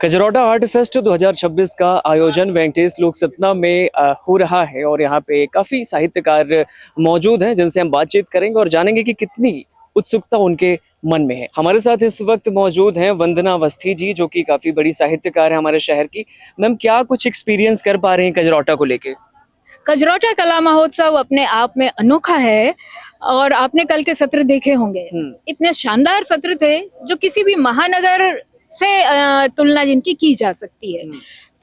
कजरौटा art fest 2026 का आयोजन वेंकटेश लोक सतना में हो रहा है और यहाँ पे काफ़ी साहित्यकार मौजूद हैं जिनसे हम बातचीत करेंगे और जानेंगे कि कितनी उत्सुकता उनके मन में है। हमारे साथ इस वक्त मौजूद हैं वंदना अवस्थी जी, जो कि काफ़ी बड़ी साहित्यकार है हमारे शहर की। मैम, क्या कुछ एक्सपीरियंस कर पा रहे हैं कजरौटा को लेके? कजरौटा कला महोत्सव अपने आप में अनोखा है और आपने कल के सत्र देखे होंगे। इतने शानदार सत्र थे जो किसी भी महानगर से तुलना जिनकी की जा सकती है।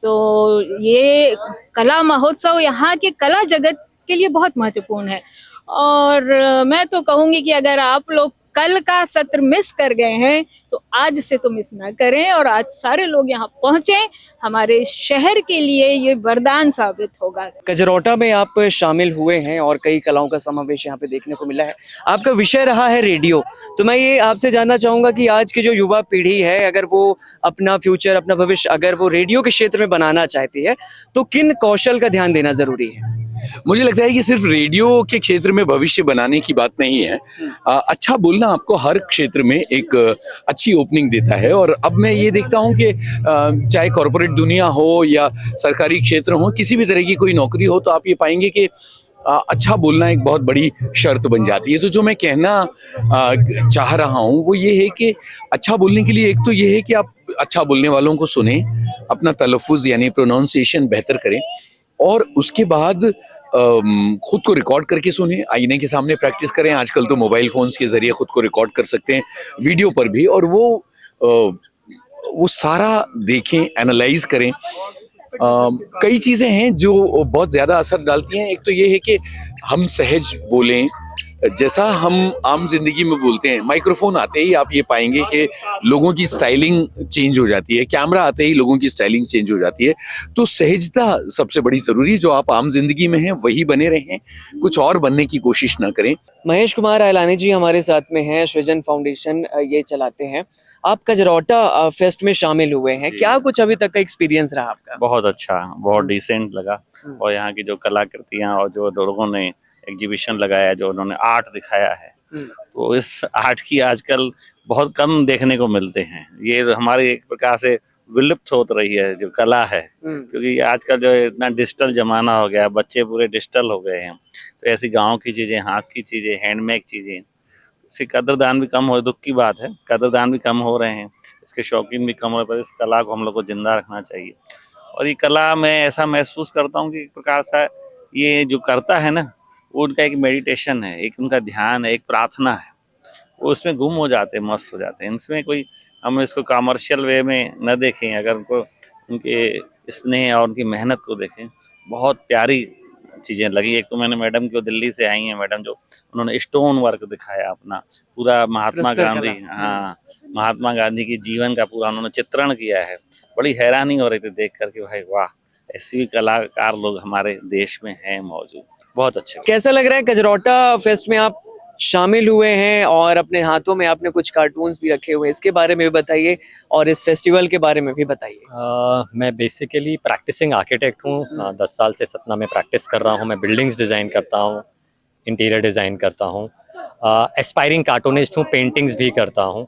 तो ये कला महोत्सव यहाँ के कला जगत के लिए बहुत महत्वपूर्ण है और मैं तो कहूँगी कि अगर आप लोग कल का सत्र मिस कर गए हैं तो आज से तो मिस ना करें और आज सारे लोग यहाँ पहुंचे। हमारे शहर के लिए ये वरदान साबित होगा। कजरौटा में आप शामिल हुए हैं और कई कलाओं का समावेश यहाँ पे देखने को मिला है। आपका विषय रहा है रेडियो, तो मैं ये आपसे जानना चाहूंगा कि आज की जो युवा पीढ़ी है, अगर वो अपना फ्यूचर, अपना भविष्य अगर वो रेडियो के क्षेत्र में बनाना चाहती है तो किन कौशल का ध्यान देना जरूरी है? मुझे लगता है कि सिर्फ रेडियो के क्षेत्र में भविष्य बनाने की बात नहीं है। अच्छा बोलना आपको हर क्षेत्र में एक अच्छी ओपनिंग देता है और अब मैं ये देखता हूँ कि चाहे कॉर्पोरेट दुनिया हो या सरकारी क्षेत्र हो, किसी भी तरह की कोई नौकरी हो, तो आप ये पाएंगे कि अच्छा बोलना एक बहुत बड़ी शर्त बन जाती है। तो जो मैं कहना चाह रहा हूँ वो ये है कि अच्छा बोलने के लिए एक तो ये है कि आप अच्छा बोलने वालों को सुने, अपना तलफ़ुज़ यानी प्रोनाउंसिएशन बेहतर करें और उसके बाद खुद को रिकॉर्ड करके सुने, आईने के सामने प्रैक्टिस करें। आजकल तो मोबाइल फोन्स के जरिए खुद को रिकॉर्ड कर सकते हैं वीडियो पर भी, और वो सारा देखें, एनालाइज करें। कई चीज़ें हैं जो बहुत ज़्यादा असर डालती हैं। एक तो ये है कि हम सहज बोलें, जैसा हम आम जिंदगी में बोलते हैं। माइक्रोफोन आते ही आप ये पाएंगे कि लोगों की स्टाइलिंग चेंज हो जाती है, कैमरा आते ही लोगों की स्टाइलिंग चेंज हो जाती है। तो सहजता सबसे बड़ी जरूरी, जो आप आम जिंदगी में हैं वही बने रहें, कुछ और बनने की कोशिश ना करें। महेश कुमार आयलानी जी हमारे साथ में हैं, सृजन फाउंडेशन ये चलाते हैं। आप कजरौटा फेस्ट में शामिल हुए हैं, क्या कुछ अभी तक का एक्सपीरियंस रहा आपका? बहुत अच्छा, बहुत डिसेंट लगा। और यहाँ की जो कलाकृतियाँ और जो लोगों ने एग्जीबिशन लगाया, जो उन्होंने आर्ट दिखाया है, तो इस आर्ट की आजकल बहुत कम देखने को मिलते हैं। ये हमारी एक प्रकार से विलुप्त होत रही है जो कला है, क्योंकि आजकल जो इतना डिजिटल जमाना हो गया, बच्चे पूरे डिजिटल हो गए हैं। तो ऐसी गांव की चीजें, हाथ की चीजें, हैंडमेड चीजें, इससे कदरदान भी कम हो, दुख की बात है, कदरदान भी कम हो रहे हैं, इसके शौकीन भी कम हो रहे, पर इस कला को हम लोग को जिंदा रखना चाहिए। और ये कला मैं ऐसा महसूस करता हूँ कि एक प्रकार से ये जो करता है ना, वो उनका एक मेडिटेशन है, एक उनका ध्यान है, एक प्रार्थना है। वो उसमें गुम हो जाते हैं, मस्त हो जाते हैं। इसमें कोई, हम इसको कमर्शियल वे में न देखें, अगर उनको उनके स्नेह और उनकी मेहनत को देखें, बहुत प्यारी चीज़ें लगी। एक तो मैंने मैडम को, दिल्ली से आई हैं मैडम, जो उन्होंने स्टोन वर्क दिखाया अपना पूरा, महात्मा गांधी, हाँ, महात्मा गांधी की जीवन का पूरा उन्होंने चित्रण किया है। बड़ी हैरानी हो रही थी देख करके, भाई वाह, ऐसे भी कलाकार लोग हमारे देश में हैं मौजूद। बहुत अच्छे। कैसा लग रहा है कजरौटा फेस्ट में आप शामिल हुए हैं और अपने हाथों में आपने कुछ कार्टून्स भी रखे हुए हैं, इसके बारे में भी बताइए और इस फेस्टिवल के बारे में भी बताइए। मैं बेसिकली प्रैक्टिसिंग आर्किटेक्ट हूँ। 10 साल से सतना में प्रैक्टिस कर रहा हूँ। मैं बिल्डिंग्स डिज़ाइन करता हूँ, इंटीरियर डिज़ाइन करता हूँ, एस्पायरिंग कार्टूनिस्ट हूँ, पेंटिंग्स भी करता हूँ।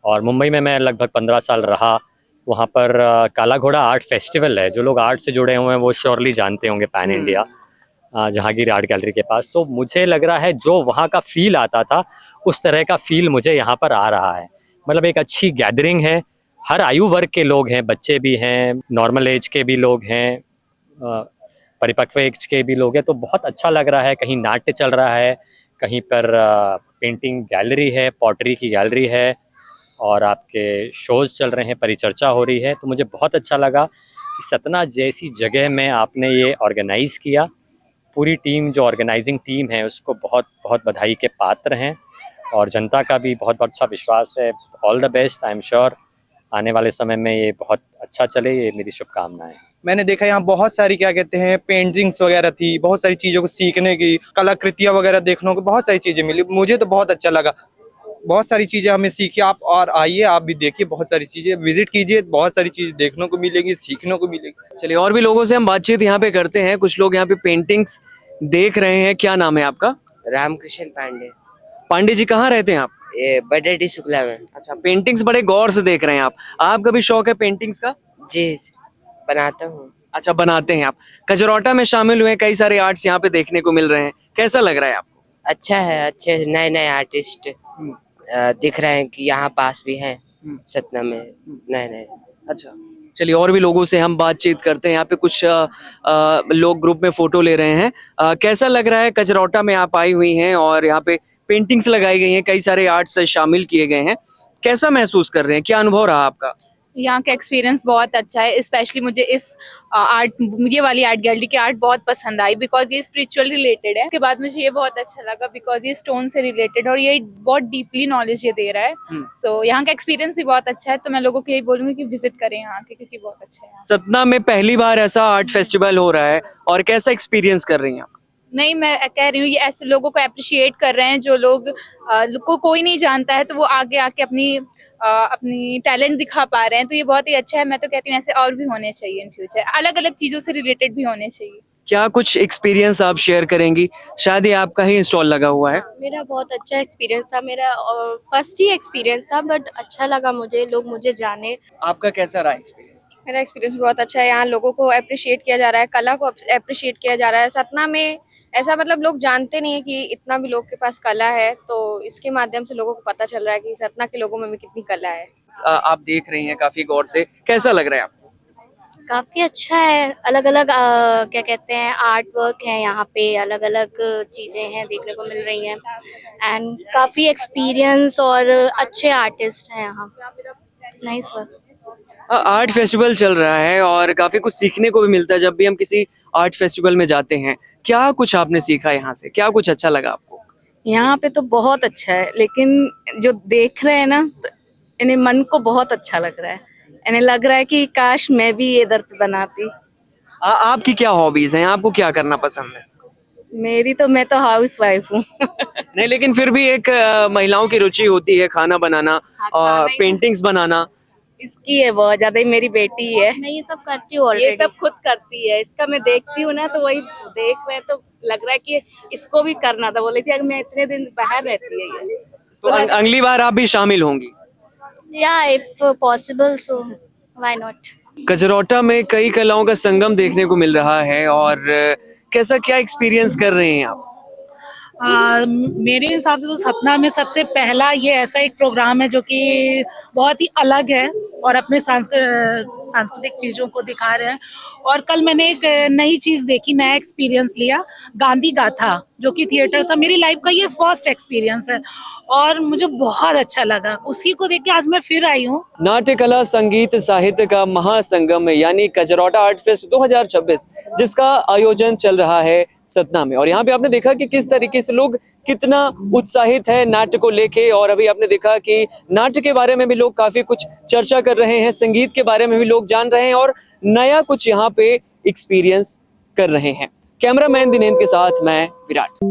और मुंबई में मैं लगभग 15 साल रहा। वहाँ पर काला घोड़ा आर्ट फेस्टिवल है, जो लोग आर्ट से जुड़े हुए हैं वो श्योरली जानते होंगे, pan India, Jahangir art gallery के पास। तो मुझे लग रहा है जो वहाँ का फील आता था, उस तरह का फील मुझे यहाँ पर आ रहा है। मतलब एक अच्छी गैदरिंग है, हर आयु वर्ग के लोग हैं, बच्चे भी हैं, नॉर्मल एज के भी लोग हैं, परिपक्व एज के भी लोग हैं। तो बहुत अच्छा लग रहा है। कहीं नाट्य चल रहा है, कहीं पर पेंटिंग गैलरी है, पॉटरी की गैलरी है, और आपके शोज़ चल रहे हैं, परिचर्चा हो रही है। तो मुझे बहुत अच्छा लगा कि सतना जैसी जगह में आपने ये ऑर्गेनाइज़ किया। पूरी टीम, जो ऑर्गेनाइजिंग टीम है, उसको बहुत बहुत बधाई के पात्र हैं और जनता का भी बहुत अच्छा विश्वास है। All the best. I am sure आने वाले समय में ये बहुत अच्छा चले, ये मेरी शुभकामनाएं। मैंने देखा यहाँ बहुत सारी, क्या कहते हैं, पेंटिंग्स वगैरह थी, बहुत सारी चीज़ों को सीखने की, कलाकृतियाँ वगैरह देखने को बहुत सारी चीज़ें मिली। मुझे तो बहुत अच्छा लगा, बहुत सारी चीज़ें हमें सीखी। आप और आइए, आप भी देखिए, बहुत सारी चीज़ें विजिट कीजिए, बहुत सारी चीज़ें देखने को मिलेगी, सीखने को मिलेगी। चलिए और भी लोगों से हम बातचीत यहाँ पे करते हैं। कुछ लोग यहाँ पे पेंटिंग्स देख रहे हैं। क्या नाम है आपका? रामकृष्ण पांडे। पांडे जी, कहाँ रहते हैं आप? ये बर्थडे शुक्ला में। अच्छा, पेंटिंग्स बड़े गौर से देख रहे हैं आप कभी शौक है पेंटिंग्स का? जी बनाता हूँ। अच्छा, बनाते हैं आप। कजरौटा में शामिल हुए, कई सारे आर्ट्स यहाँ पे देखने को मिल रहे हैं, कैसा लग रहा है आपको? अच्छा है, अच्छे नए नए आर्टिस्ट दिख रहे हैं कि यहाँ पास भी हैं सतना में नए नए। अच्छा, चलिए और भी लोगों से हम बातचीत करते हैं। यहाँ पे कुछ लोग ग्रुप में फोटो ले रहे हैं। कैसा लग रहा है, कजरौटा में आप आई हुई हैं और यहाँ पे पेंटिंग्स लगाई गई हैं, कई सारे आर्ट्स शामिल किए गए हैं, कैसा महसूस कर रहे हैं, क्या अनुभव रहा आपका? यहाँ का एक्सपीरियंस बहुत अच्छा है। स्पेशली मुझे इस ये वाली आर्ट गैलरी की आर्ट बहुत पसंद आई बिकॉज ये स्पिरिचुअल रिलेटेड है। उसके बाद मुझे ये बहुत अच्छा लगा बिकॉज ये स्टोन से रिलेटेड और ये बहुत डीपली नॉलेज ये दे रहा है। सो यहाँ का एक्सपीरियंस भी बहुत अच्छा है, तो मैं लोगों को यही बोलूंगी कि विजिट करें यहाँ के, क्योंकि बहुत अच्छा है। सतना में पहली बार ऐसा आर्ट फेस्टिवल हो रहा है और कैसा एक्सपीरियंस कर रही हैं आप? नहीं, मैं कह रही हूँ ये ऐसे लोगों को अप्रिशिएट कर रहे हैं जो लोग को कोई नहीं जानता है, तो वो आगे आके अपनी टैलेंट दिखा पा रहे हैं, तो ये बहुत ही अच्छा है। मैं तो कहती हूँ ऐसे और भी होने चाहिए इन फ्यूचर, अलग अलग चीजों से रिलेटेड भी होने चाहिए। क्या कुछ एक्सपीरियंस आप शेयर करेंगी? शायद ये आपका ही स्टॉल लगा हुआ है। मेरा बहुत अच्छा एक्सपीरियंस था, मेरा फर्स्ट ही एक्सपीरियंस था, बट अच्छा लगा मुझे, लोग मुझे जाने। आपका कैसा रहा एक्सपीरियंस? मेरा एक्सपीरियंस बहुत अच्छा है। यहाँ लोगों को अप्रिशिएट किया जा रहा है, कला को अप्रिशिएट किया जा रहा है। सतना में ऐसा मतलब लोग जानते नहीं है कि इतना भी लोग के पास कला है, तो इसके माध्यम से लोगों को पता चल रहा है कि सतना के लोगों में भी कितनी कला है। आप देख रही हैं काफी गौर से, कैसा लग रहा है आपको? काफी अच्छा है, अलग अलग क्या कहते हैं आर्ट वर्क है यहाँ पे, अलग अलग चीजें हैं देखने को मिल रही हैं एंड काफी एक्सपीरियंस और अच्छे आर्टिस्ट हैं यहाँ। नहीं सर, आर्ट फेस्टिवल चल रहा है और काफी कुछ सीखने को भी मिलता है जब भी हम किसी आर्ट फेस्टिवल में जाते हैं। क्या कुछ आपने सीखा यहाँ से, क्या कुछ अच्छा लगा आपको? यहाँ पे तो बहुत अच्छा है, लेकिन जो देख रहे हैं ना, तो इन्हें मन को बहुत अच्छा लग रहा है। इन्हें लग रहा है कि काश मैं भी इधर पे बनाती। आपकी क्या हॉबीज हैं, आपको क्या करना पसंद है? मैं तो हाउस वाइफ हूँ। नहीं, लेकिन फिर भी एक महिलाओं की रुचि होती है खाना बनाना और पेंटिंग्स बनाना। इसकी है बहुत ज्यादा, ही मेरी बेटी है, मैं ये सब करती हूँ ये ऑलरेडी। सब खुद करती है। इसका मैं देखती हूँ ना, तो वही देख रहे हैं, तो लग रहा है कि इसको भी करना था। बोली थी अगर मैं इतने दिन बाहर रहती है ये, तो अगली बार आप भी शामिल होंगी? या if possible so why not. Kajrauta में कई कलाओं का संगम देखने को मिल रहा है और कैसा क्या एक्सपीरियंस कर रहे हैं आप? मेरे हिसाब से तो सतना में सबसे पहला ये ऐसा एक प्रोग्राम है जो कि बहुत ही अलग है और अपने सांस्कृतिक चीज़ों को दिखा रहे हैं। और कल मैंने एक नई चीज़ देखी, नया एक्सपीरियंस लिया, गांधी गाथा, जो कि थिएटर था। मेरी लाइफ का ये फर्स्ट एक्सपीरियंस है और मुझे बहुत अच्छा लगा। उसी को देख के आज मैं फिर आई हूँ। नाट्य कला संगीत साहित्य का महासंगम यानी कजरौटा आर्ट फेस्ट 2026 जिसका आयोजन चल रहा है सतना में, और यहाँ पे आपने देखा कि किस तरीके से लोग कितना उत्साहित है नाट्य को लेके। और अभी आपने देखा कि नाट्य के बारे में भी लोग काफी कुछ चर्चा कर रहे हैं, संगीत के बारे में भी लोग जान रहे हैं और नया कुछ यहाँ पे एक्सपीरियंस कर रहे हैं। कैमरामैन दिनेंद्र के साथ मैं विराट।